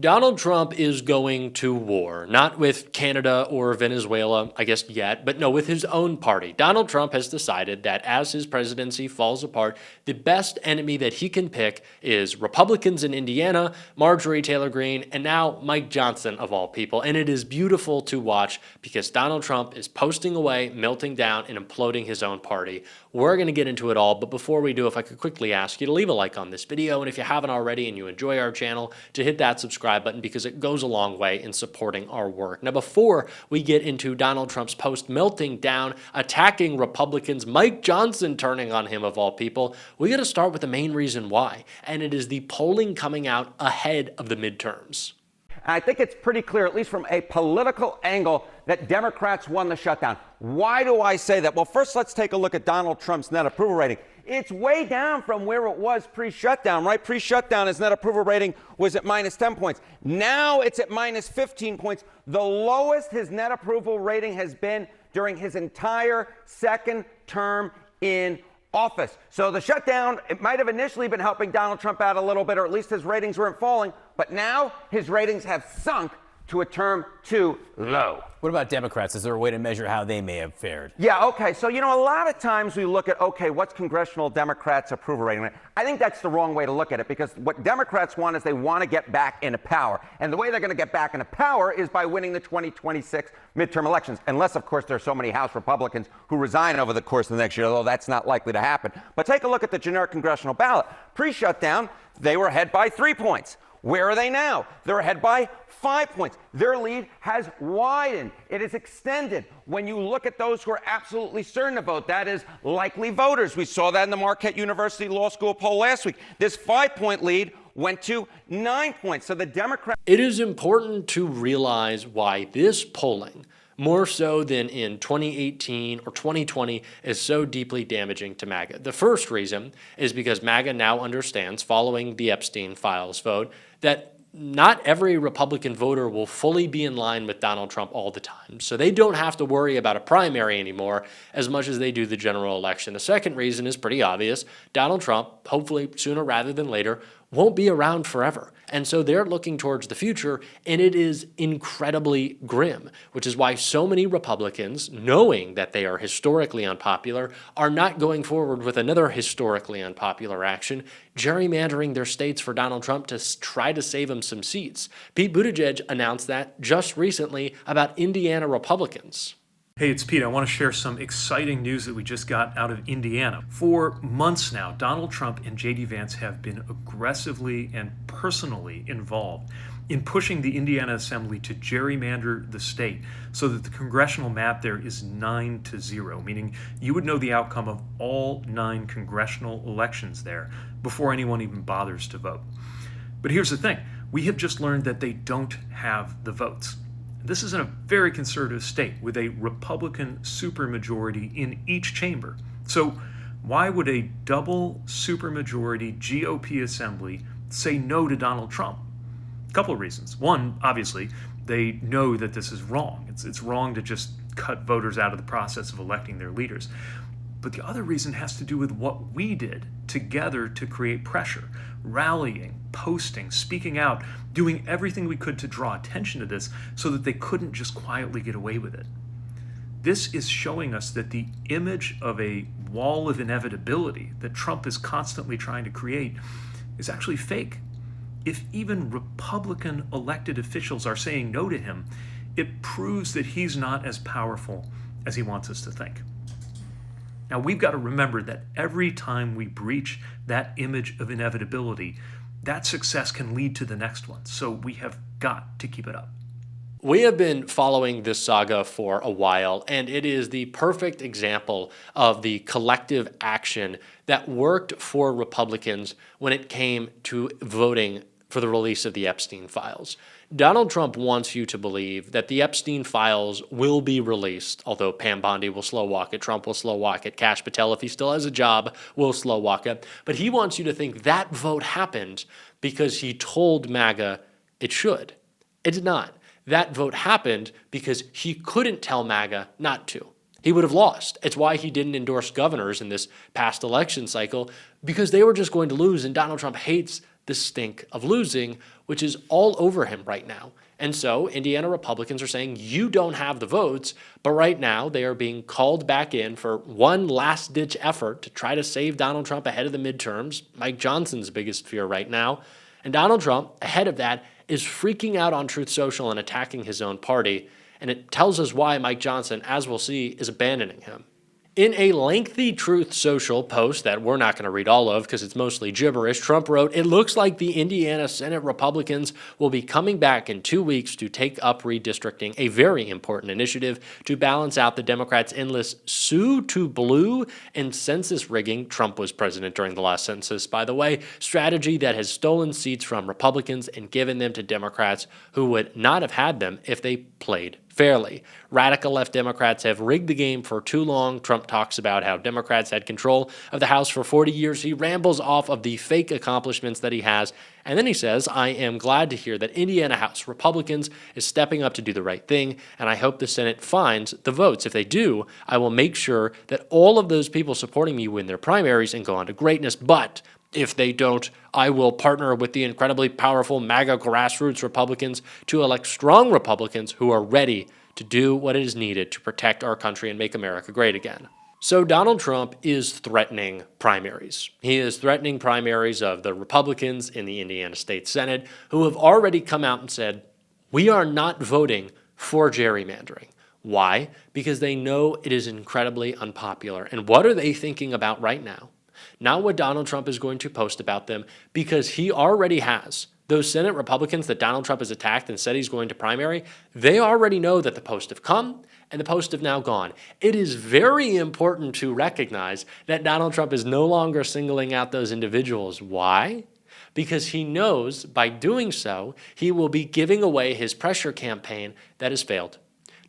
Donald Trump is going to war, not with Canada or Venezuela, I guess yet, but no, with his own party. Donald Trump has decided that as his presidency falls apart, the best enemy that he can pick is Republicans in Indiana, Marjorie Taylor Greene, and now Mike Johnson of all people. And it is beautiful to watch because Donald Trump is posting away, melting down, and imploding his own party. We're going to get into it all, but before we do, if I could quickly ask you to leave a like on this video, and if you haven't already and you enjoy our channel, to hit that subscribe button because it goes a long way in supporting our work. Now, before we get into Donald Trump's post melting down, attacking Republicans, Mike Johnson turning on him of all people, we got to start with the main reason why, and it is the polling coming out ahead of the midterms. I think it's pretty clear, at least from a political angle, that Democrats won the shutdown. Why do I say that? Well, first, let's take a look at Donald Trump's net approval rating. It's way down from where it was pre-shutdown, right? Pre-shutdown, his net approval rating was at minus 10 points. Now it's at minus 15 points, the lowest his net approval rating has been during his entire second term in office. So the shutdown, it might have initially been helping Donald Trump out a little bit, or at least his ratings weren't falling, but now his ratings have sunk to a term too low. What about Democrats? Is there a way to measure how they may have fared? Yeah, okay. So, a lot of times we look at, okay, what's congressional Democrats' approval rating? I think that's the wrong way to look at it because what Democrats want is they want to get back into power. And the way they're going to get back into power is by winning the 2026 midterm elections. Unless, of course, there are so many House Republicans who resign over the course of the next year, although that's not likely to happen. But take a look at the generic congressional ballot. Pre-shutdown, they were ahead by 3 points. Where are they now? They're ahead by 5 points. Their lead has widened. It is extended. When you look at those who are absolutely certain to vote, that is likely voters. We saw that in the Marquette University Law School poll last week. This 5-point lead went to 9 points. So the Democrats... It is important to realize why this polling, more so than in 2018 or 2020, is so deeply damaging to MAGA. The first reason is because MAGA now understands, following the Epstein files vote, that not every Republican voter will fully be in line with Donald Trump all the time. So they don't have to worry about a primary anymore as much as they do the general election. The second reason is pretty obvious. Donald Trump, hopefully sooner rather than later, won't be around forever. And so they're looking towards the future, and it is incredibly grim, which is why so many Republicans, knowing that they are historically unpopular, are not going forward with another historically unpopular action, gerrymandering their states for Donald Trump to try to save him some seats. Pete Buttigieg announced that just recently about Indiana Republicans. Hey, it's Pete. I want to share some exciting news that we just got out of Indiana. For months now, Donald Trump and J.D. Vance have been aggressively and personally involved in pushing the Indiana Assembly to gerrymander the state so that the congressional map there is 9-0, meaning you would know the outcome of all 9 congressional elections there before anyone even bothers to vote. But here's the thing. We have just learned that they don't have the votes. This is in a very conservative state with a Republican supermajority in each chamber. So why would a double supermajority GOP assembly say no to Donald Trump? A couple of reasons. One, obviously, they know that this is wrong. It's wrong to just cut voters out of the process of electing their leaders. But the other reason has to do with what we did together to create pressure, rallying, posting, speaking out, doing everything we could to draw attention to this so that they couldn't just quietly get away with it. This is showing us that the image of a wall of inevitability that Trump is constantly trying to create is actually fake. If even Republican elected officials are saying no to him, it proves that he's not as powerful as he wants us to think. Now, we've got to remember that every time we breach that image of inevitability, that success can lead to the next one. So we have got to keep it up. We have been following this saga for a while, and it is the perfect example of the collective action that worked for Republicans when it came to voting for the release of the Epstein files. Donald Trump wants you to believe that the Epstein files will be released, although Pam Bondi will slow walk it, Trump will slow walk it, Kash Patel, if he still has a job, will slow walk it. But he wants you to think that vote happened because he told MAGA it should. It did not. That vote happened because he couldn't tell MAGA not to. He would have lost. It's why he didn't endorse governors in this past election cycle, because they were just going to lose, and Donald Trump hates the stink of losing, which is all over him right now. And so Indiana Republicans are saying, you don't have the votes, but right now they are being called back in for one last-ditch effort to try to save Donald Trump ahead of the midterms. Mike Johnson's biggest fear right now. And Donald Trump, ahead of that, is freaking out on Truth Social and attacking his own party. And it tells us why Mike Johnson, as we'll see, is abandoning him. In a lengthy Truth Social post that we're not going to read all of because it's mostly gibberish, Trump wrote, "It looks like the Indiana Senate Republicans will be coming back in 2 weeks to take up redistricting, a very important initiative to balance out the Democrats' endless sue to blue and census rigging." Trump was president during the last census, by the way, strategy that has stolen seats from Republicans and given them to Democrats who would not have had them if they played fairly. Radical left Democrats have rigged the game for too long. Trump talks about how Democrats had control of the House for 40 years. He rambles off of the fake accomplishments that he has. And then he says, "I am glad to hear that Indiana House Republicans is stepping up to do the right thing, and I hope the Senate finds the votes. If they do, I will make sure that all of those people supporting me win their primaries and go on to greatness. But if they don't, I will partner with the incredibly powerful MAGA grassroots Republicans to elect strong Republicans who are ready to do what is needed to protect our country and make America great again." So Donald Trump is threatening primaries. He is threatening primaries of the Republicans in the Indiana State Senate who have already come out and said, we are not voting for gerrymandering. Why? Because they know it is incredibly unpopular. And what are they thinking about right now? Not what Donald Trump is going to post about them, because he already has. Those Senate Republicans that Donald Trump has attacked and said he's going to primary, they already know that the posts have come and the posts have now gone. It is very important to recognize that Donald Trump is no longer singling out those individuals. Why? Because he knows by doing so, he will be giving away his pressure campaign that has failed.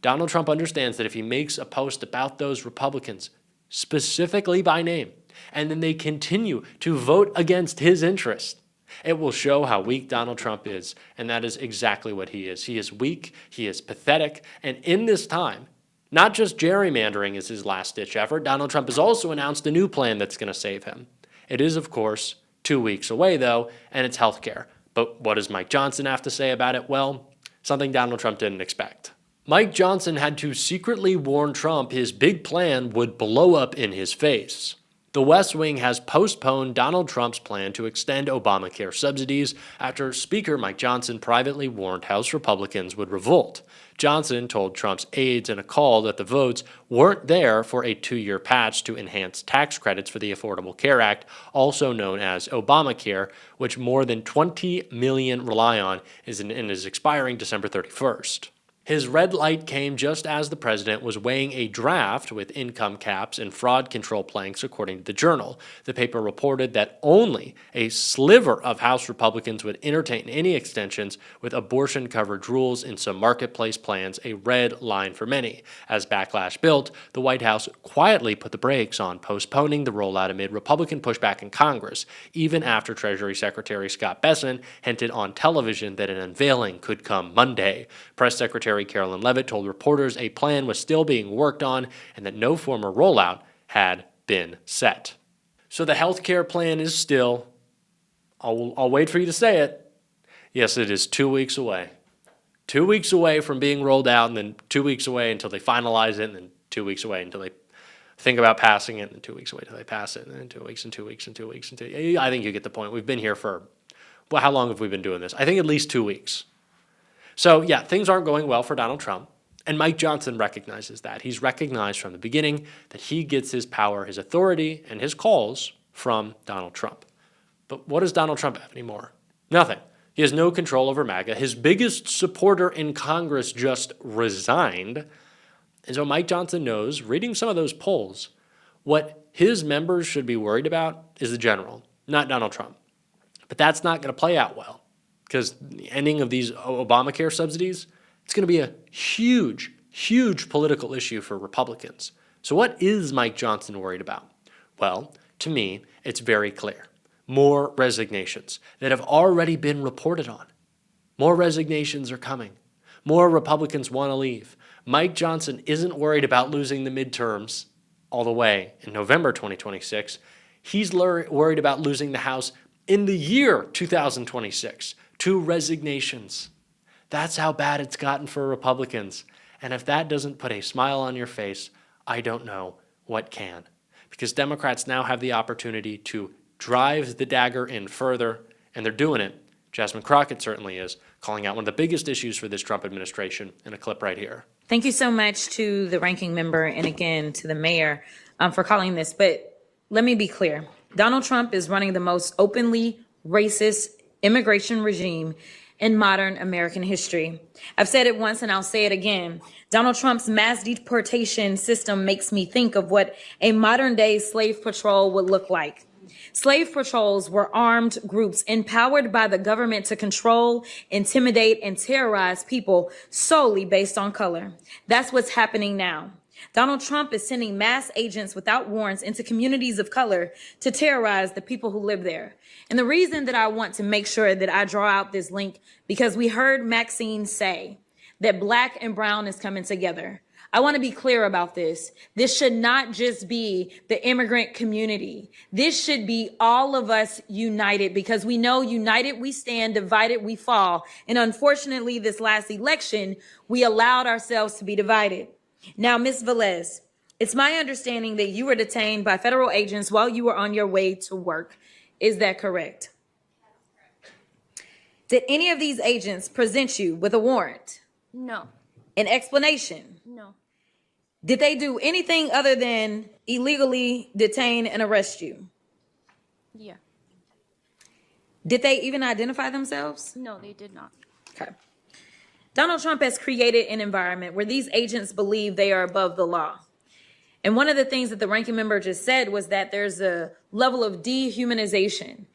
Donald Trump understands that if he makes a post about those Republicans, specifically by name, and then they continue to vote against his interest, it will show how weak Donald Trump is, and that is exactly what he is. He is weak, he is pathetic, and in this time, not just gerrymandering is his last-ditch effort, Donald Trump has also announced a new plan that's going to save him. It is, of course, 2 weeks away, though, and it's health care. But what does Mike Johnson have to say about it? Well, something Donald Trump didn't expect. Mike Johnson had to secretly warn Trump his big plan would blow up in his face. The West Wing has postponed Donald Trump's plan to extend Obamacare subsidies after Speaker Mike Johnson privately warned House Republicans would revolt. Johnson told Trump's aides in a call that the votes weren't there for a 2-year patch to enhance tax credits for the Affordable Care Act, also known as Obamacare, which more than 20 million rely on and is expiring December 31st. His red light came just as the president was weighing a draft with income caps and fraud control planks, according to the Journal. The paper reported that only a sliver of House Republicans would entertain any extensions, with abortion coverage rules in some marketplace plans a red line for many. As backlash built, the White House quietly put the brakes on postponing the rollout amid Republican pushback in Congress, even after Treasury Secretary Scott Bessent hinted on television that an unveiling could come Monday. Press Secretary Carolyn Leavitt told reporters a plan was still being worked on and that no formal rollout had been set. So the health care plan is still, I'll wait for you to say it. Yes, it is 2 weeks away. 2 weeks away from being rolled out, and then 2 weeks away until they finalize it, and then 2 weeks away until they think about passing it, and 2 weeks away until they pass it, and then 2 weeks and 2 weeks and 2 weeks. I think you get the point. We've been here for, well, how long have we been doing this? I think at least 2 weeks. So yeah, things aren't going well for Donald Trump, and Mike Johnson recognizes that. He's recognized from the beginning that he gets his power, his authority, and his calls from Donald Trump. But what does Donald Trump have anymore? Nothing. He has no control over MAGA. His biggest supporter in Congress just resigned. And so Mike Johnson knows, reading some of those polls, what his members should be worried about is the general, not Donald Trump. But that's not going to play out well, because the ending of these Obamacare subsidies, it's going to be a huge, huge political issue for Republicans. So what is Mike Johnson worried about? Well, to me, it's very clear. More resignations that have already been reported on. More resignations are coming. More Republicans want to leave. Mike Johnson isn't worried about losing the midterms all the way in November 2026. He's worried about losing the House in the year 2026. 2 resignations. That's how bad it's gotten for Republicans. And if that doesn't put a smile on your face, I don't know what can. Because Democrats now have the opportunity to drive the dagger in further, and they're doing it. Jasmine Crockett certainly is, calling out one of the biggest issues for this Trump administration in a clip right here. Thank you so much to the ranking member and again to the mayor for calling this. But let me be clear. Donald Trump is running the most openly racist immigration regime in modern American history. I've said it once and I'll say it again. Donald Trump's mass deportation system makes me think of what a modern day slave patrol would look like. Slave patrols were armed groups empowered by the government to control, intimidate, and terrorize people solely based on color. That's what's happening now. Donald Trump is sending mass agents without warrants into communities of color to terrorize the people who live there. And the reason that I want to make sure that I draw out this link, because we heard Maxine say that black and brown is coming together. I want to be clear about this. This should not just be the immigrant community. This should be all of us united, because we know united we stand, divided we fall. And unfortunately, this last election, we allowed ourselves to be divided. Now, Ms. Velez, it's my understanding that you were detained by federal agents while you were on your way to work. Is that correct? Did any of these agents present you with a warrant? No. An explanation? No. Did they do anything other than illegally detain and arrest you? Yeah. Did they even identify themselves? No, they did not. Okay. Donald Trump has created an environment where these agents believe they are above the law. And one of the things that the ranking member just said was that there's a level of dehumanization.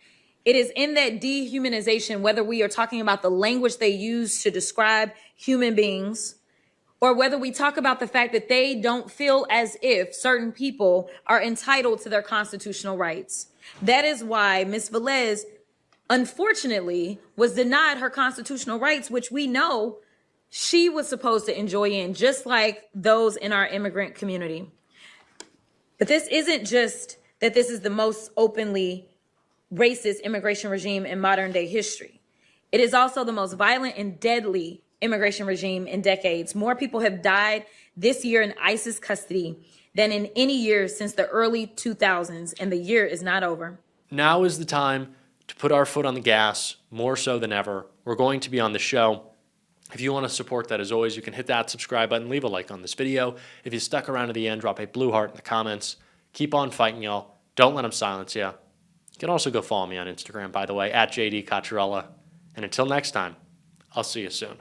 It is in that dehumanization, whether we are talking about the language they use to describe human beings, or whether we talk about the fact that they don't feel as if certain people are entitled to their constitutional rights. That is why Ms. Velez, unfortunately, was denied her constitutional rights, which we know she was supposed to enjoy in, just like those in our immigrant community. But this isn't just that this is the most openly racist immigration regime in modern day history. It is also the most violent and deadly immigration regime in decades. More people have died this year in ISIS custody than in any year since the early 2000s, and the year is not over. Now is the time to put our foot on the gas, more so than ever. We're going to be on the show. If you want to support that, as always, you can hit that subscribe button, leave a like on this video. If you stuck around to the end, drop a blue heart in the comments. Keep on fighting, y'all. Don't let them silence you. You can also go follow me on Instagram, by the way, at JD Cocchiarella. And until next time, I'll see you soon.